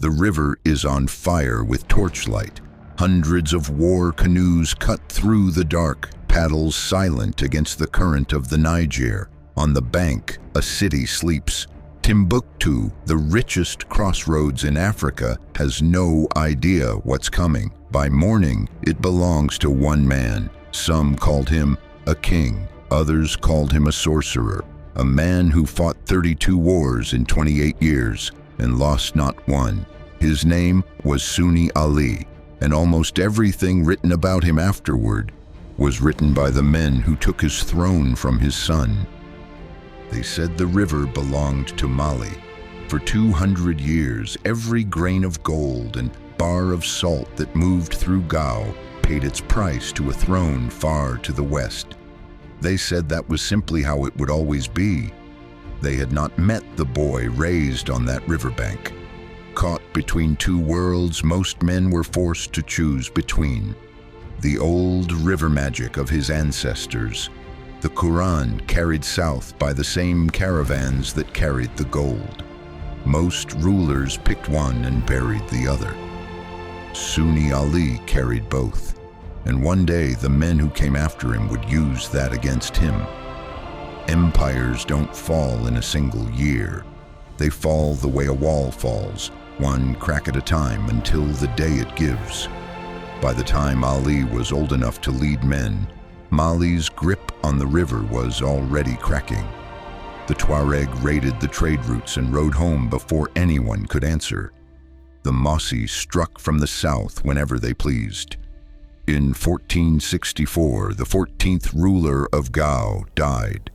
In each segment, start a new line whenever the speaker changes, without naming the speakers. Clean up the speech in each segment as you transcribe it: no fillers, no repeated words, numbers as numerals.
The river is on fire with torchlight. Hundreds of war canoes cut through the dark, paddles silent against the current of the Niger. On the bank, a city sleeps. Timbuktu, the richest crossroads in Africa, has no idea what's coming. By morning, it belongs to one man. Some called him a king. Others called him a sorcerer. A man who fought 32 wars in 28 years and lost not one. His name was Sunni Ali, and almost everything written about him afterward was written by the men who took his throne from his son. They said the river belonged to Mali. For 200 years, every grain of gold and bar of salt that moved through Gao paid its price to a throne far to the west. They said that was simply how it would always be. They had not met the boy raised on that riverbank. Caught between two worlds, most men were forced to choose between the old river magic of his ancestors, the Quran carried south by the same caravans that carried the gold. Most rulers picked one and buried the other. Sunni Ali carried both, and one day the men who came after him would use that against him. Empires don't fall in a single year. They fall the way a wall falls, one crack at a time until the day it gives. By the time Ali was old enough to lead men, Mali's grip on the river was already cracking. The Tuareg raided the trade routes and rode home before anyone could answer. The Mossi struck from the south whenever they pleased. In 1464, the 14th ruler of Gao died.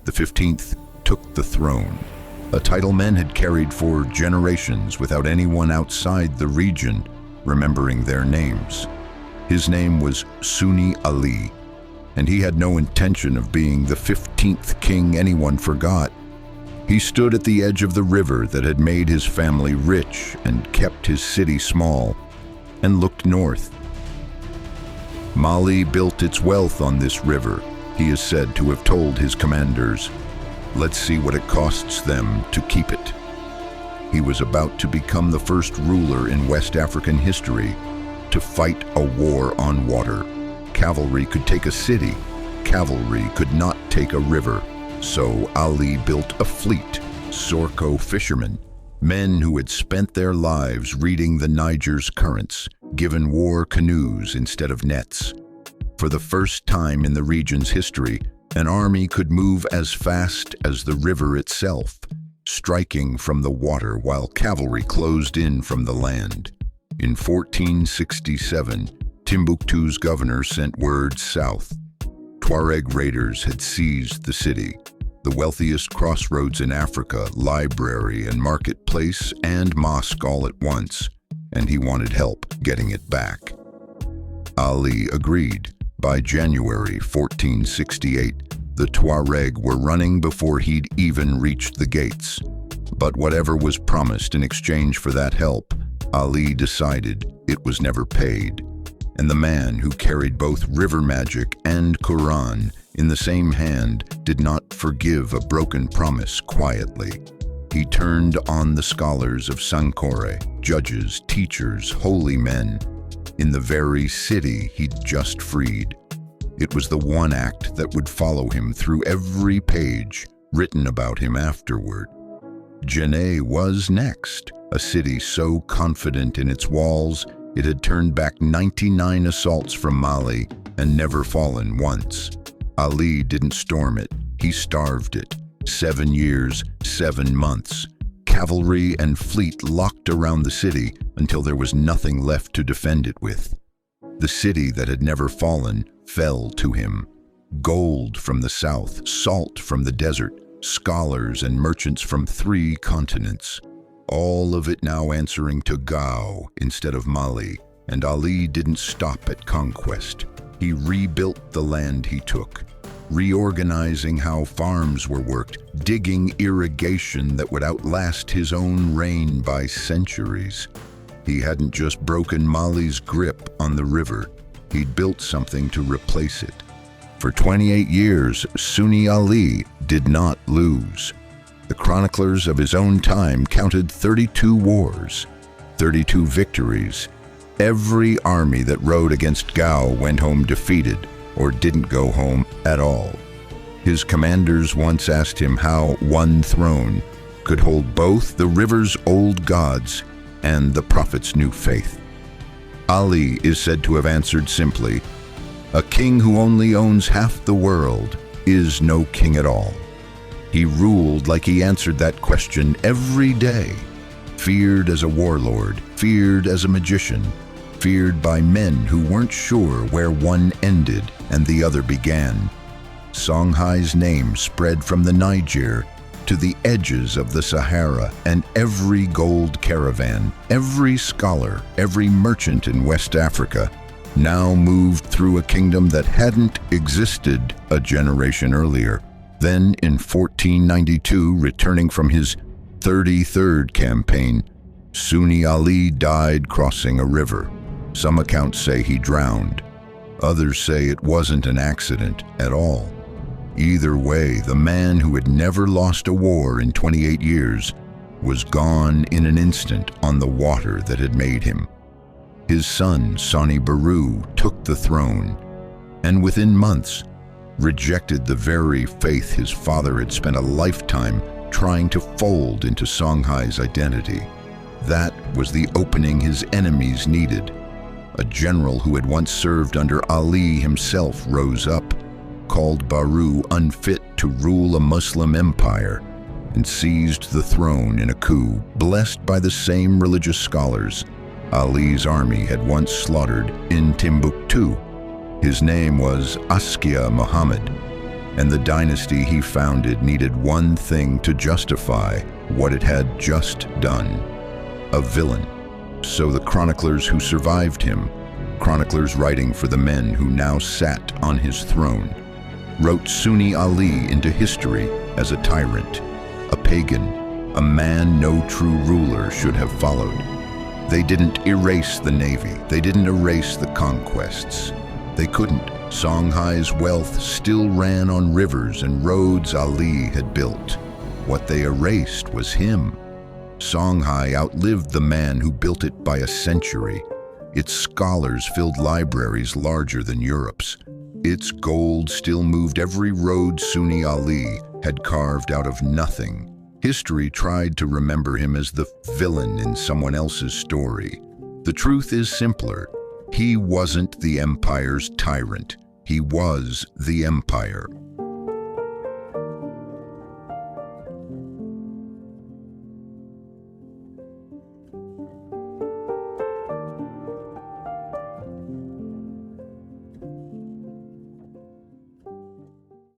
The 15th took the throne, a title men had carried for generations without anyone outside the region remembering their names. His name was Sunni Ali, and he had no intention of being the 15th king anyone forgot. He stood at the edge of the river that had made his family rich and kept his city small, and looked north. Mali built its wealth on this river. He is said to have told his commanders, "Let's see what it costs them to keep it." He was about to become the first ruler in West African history to fight a war on water. Cavalry could take a city. Cavalry could not take a river. So Ali built a fleet, Sorko fishermen, men who had spent their lives reading the Niger's currents, given war canoes instead of nets. For the first time in the region's history, an army could move as fast as the river itself, striking from the water while cavalry closed in from the land. In 1467, Timbuktu's governor sent word south. Tuareg raiders had seized the city, the wealthiest crossroads in Africa, library and marketplace and mosque all at once, and he wanted help getting it back. Ali agreed. By January 1468, the Tuareg were running before he'd even reached the gates. But whatever was promised in exchange for that help, Ali decided it was never paid. And the man who carried both river magic and Quran in the same hand did not forgive a broken promise quietly. He turned on the scholars of Songhai, judges, teachers, holy men, in the very city he'd just freed. It was the one act that would follow him through every page written about him afterward. Djenné was next, a city so confident in its walls it had turned back 99 assaults from Mali and never fallen once. Ali didn't storm it, he starved it. 7 years, 7 months. Cavalry and fleet locked around the city until there was nothing left to defend it with. The city that had never fallen fell to him. Gold from the south, salt from the desert, scholars and merchants from 3 continents. All of it now answering to Gao instead of Mali, and Ali didn't stop at conquest. He rebuilt the land he took, reorganizing how farms were worked, digging irrigation that would outlast his own reign by centuries. He hadn't just broken Mali's grip on the river, he'd built something to replace it. For 28 years, Sunni Ali did not lose. The chroniclers of his own time counted 32 wars. 32 victories. Every army that rode against Gao went home defeated or didn't go home at all. His commanders once asked him how one throne could hold both the river's old gods and the prophet's new faith. Ali is said to have answered simply, "A king who only owns half the world is no king at all." He ruled like he answered that question every day, feared as a warlord, feared as a magician, feared by men who weren't sure where one ended and the other began. Songhai's name spread from the Niger to the edges of the Sahara, and every gold caravan, every scholar, every merchant in West Africa now moved through a kingdom that hadn't existed a generation earlier. Then, in 1492, returning from his 33rd campaign, Sunni Ali died crossing a river. Some accounts say he drowned. Others say it wasn't an accident at all. Either way, the man who had never lost a war in 28 years was gone in an instant on the water that had made him. His son, Songhai took the throne, and within months rejected the very faith his father had spent a lifetime trying to fold into Songhai's identity. That was the opening his enemies needed. A general who had once served under Ali himself rose up, called Baru unfit to rule a Muslim empire, and seized the throne in a coup, blessed by the same religious scholars Ali's army had once slaughtered in Timbuktu. His name was Askia Muhammad, and the dynasty he founded needed one thing to justify what it had just done: a villain. So the chroniclers who survived him, chroniclers writing for the men who now sat on his throne, wrote Sunni Ali into history as a tyrant, a pagan, a man no true ruler should have followed. They didn't erase the navy, they didn't erase the conquests. They couldn't. Songhai's wealth still ran on rivers and roads Ali had built. What they erased was him. Songhai outlived the man who built it by a century. Its scholars filled libraries larger than Europe's. Its gold still moved every road Sunni Ali had carved out of nothing. History tried to remember him as the villain in someone else's story. The truth is simpler. He wasn't the empire's tyrant. He was the empire.